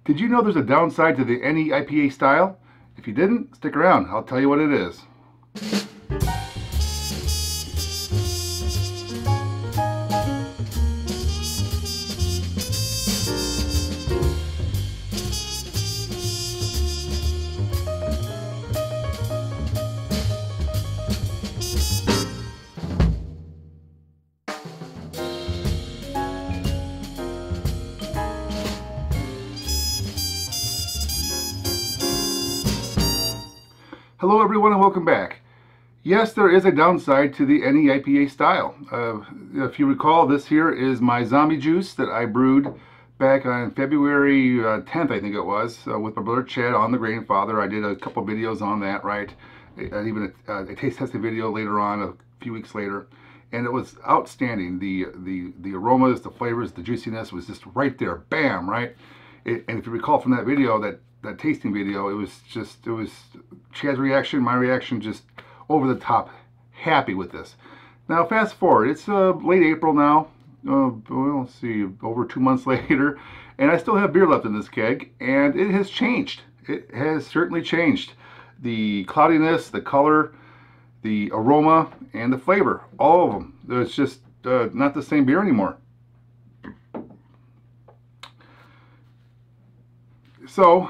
Did you know there's a downside to the NEIPA style? If you didn't, stick around. I'll tell you what it is. Hello everyone and welcome back. Yes, there is a downside to the NEIPA style. If you recall, this here is my zombie juice that I brewed back on February 10th, I think it was, with my brother Chad on the Grandfather. I did a couple videos on that, right? Even a taste testing video later on, a few weeks later. And it was outstanding. The aromas, the flavors, the juiciness was just right there, bam, right? And if you recall from that video, that tasting video, it was Chad's reaction, my reaction, just over the top, happy with this. Now fast forward, it's late April now, well, let's see, over 2 months later, and I still have beer left in this keg, and it has changed. It has certainly changed. The cloudiness, the color, the aroma, and the flavor, all of them. It's just not the same beer anymore. So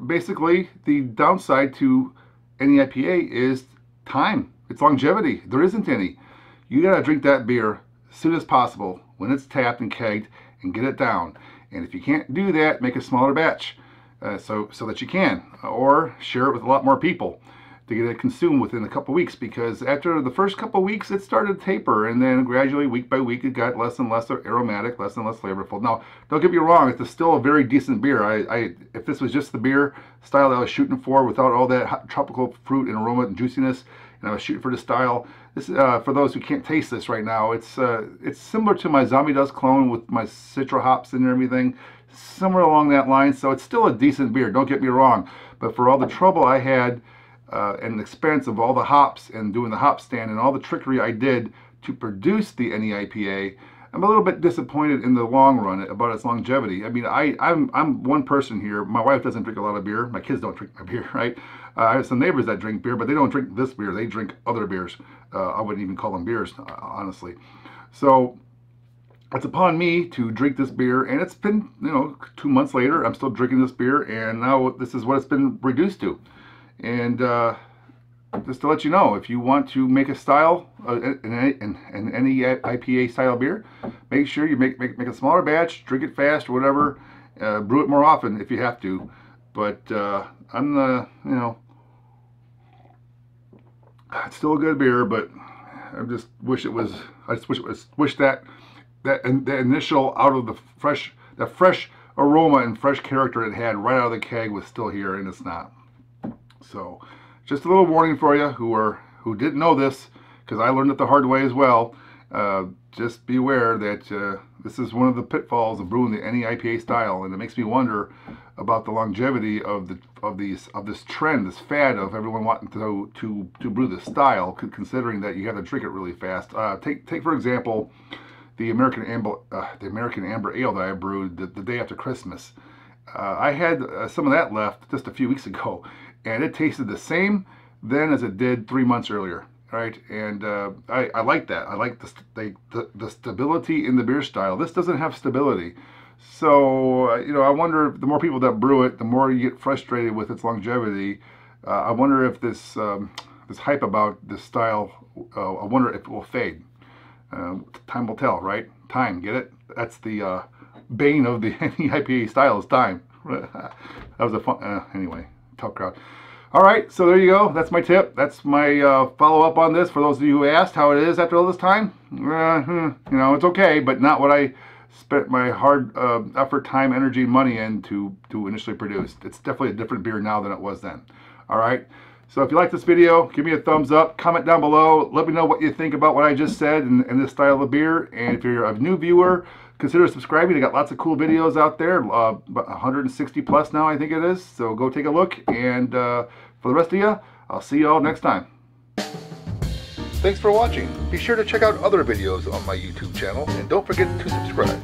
basically, the downside to NEIPA is time. It's longevity. There isn't any. You gotta drink that beer as soon as possible when it's tapped and kegged and get it down. And if you can't do that, make a smaller batch so that you can, or share it with a lot more people to get it consumed within a couple weeks, because after the first couple weeks it started to taper, and then gradually week by week it got less and less aromatic, less and less flavorful. Now don't get me wrong, it's still a very decent beer. If this was just the beer style that I was shooting for without all that hot tropical fruit and aroma and juiciness, and I was shooting for the style, this for those who can't taste this right now, it's similar to my Zombie Dust clone with my citra hops and everything, somewhere along that line. So it's still a decent beer, don't get me wrong, but for all the trouble I had and the expense of all the hops and doing the hop stand and all the trickery I did to produce the NEIPA, I'm a little bit disappointed in the long run about its longevity. I mean, I'm one person here. My wife doesn't drink a lot of beer. My kids don't drink my beer, right? I have some neighbors that drink beer, but they don't drink this beer. They drink other beers. I wouldn't even call them beers, honestly. So it's upon me to drink this beer, and it's been, 2 months later, I'm still drinking this beer, and now this is what it's been reduced to. And just to let you know, if you want to make a style, an NEIPA style beer, make sure you make a smaller batch, drink it fast or whatever, brew it more often if you have to. But it's still a good beer, but I just wish it was. I just wish that the initial out of the fresh aroma and fresh character it had right out of the keg was still here, and it's not. So, just a little warning for you who didn't know this, because I learned it the hard way as well. Just beware that this is one of the pitfalls of brewing the NEIPA style, and it makes me wonder about the longevity of this trend, this fad of everyone wanting to brew this style, considering that you have to drink it really fast. Take for example the American Amber Ale that I brewed the day after Christmas. I had some of that left just a few weeks ago, and it tasted the same then as it did 3 months earlier, right? And I like that. I like the stability in the beer style. This doesn't have stability. So, I wonder if the more people that brew it, the more you get frustrated with its longevity. I wonder if this hype about this style, I wonder if it will fade. Time will tell, right? Time, get it? That's the bane of the NEIPA style, is time. That was a fun, anyway, tough crowd. All right, so there you go. That's my tip. That's my follow-up on this. For those of you who asked how it is after all this time, it's okay, but not what I spent my hard effort, time, energy, and money in to initially produce. It's definitely a different beer now than it was then. All right. So if you like this video, give me a thumbs up, comment down below, let me know what you think about what I just said and this style of beer. And if you're a new viewer, consider subscribing. I got lots of cool videos out there, about 160 plus now I think it is. So go take a look, and for the rest of you, I'll see you all next time. Thanks for watching. Be sure to check out other videos on my YouTube channel, and don't forget to subscribe.